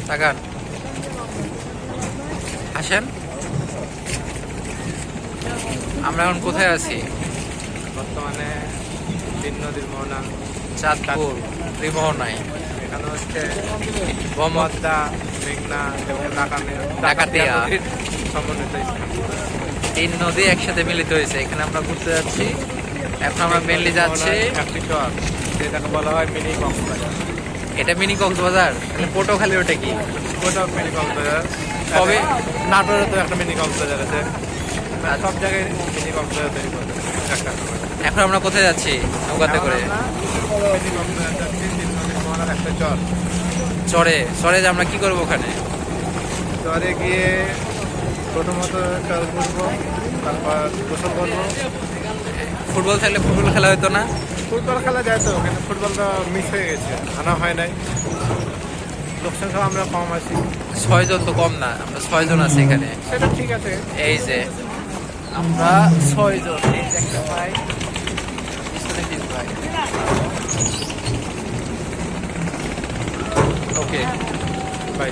তাকান, আসেন। আমরা এখন কোথায় আছি? বর্তমানে তিন নদীর মোহনা চাঁদপুর ত্রিমোহনায়। এখানে হচ্ছে মোহাম্মদ পদ্মা, মেঘনা এবং ডাকাতিয়া সমন্বিত স্থান। তিন নদী একসাথে মিলিত হয়েছে, এখানে আমরা ঘুরতে যাচ্ছি। এখন আমরা মেনলি যাচ্ছি, একটি চর, যেটাকে বলা হয় মিনি কক্সবাজার। এটা মিনি কক্সবাজার। পটুয়াখালী ওটা কি? ওটাও মিনি কক্সবাজার। তবে নাটোরে তো একটা মিনি কক্সবাজার আছে, সব জায়গায় মিনি কক্সবাজার তৈরি করতে একটা সময়। এখন আমরা কোথায় যাচ্ছি নৌকাতে করে? মিনি কক্সবাজার যাচ্ছি, তিন নদীর মোহনার একটা চর। চরে চরে যে আমরা কি করবো ওখানে? চরে গিয়ে প্রথমত চর ঘুরবো, তারপর গোসল করবো। ফুটবল থাকলে ফুটবল খেলা হতো না? ফুটবল খেলা যায় তো, কিন্তু ফুটবলটা মিস হয়ে গেছে, আনা হয় নাই। লোক সংখ্যা আমরা কম আছি। 6 জন তো কম না, আমরা 6 জন আছি এখানে। সেটা ঠিক আছে। এই যে আমরা 6 জন, এই যে একটা ভাই, পিছনে 3 ভাই। Okay bye.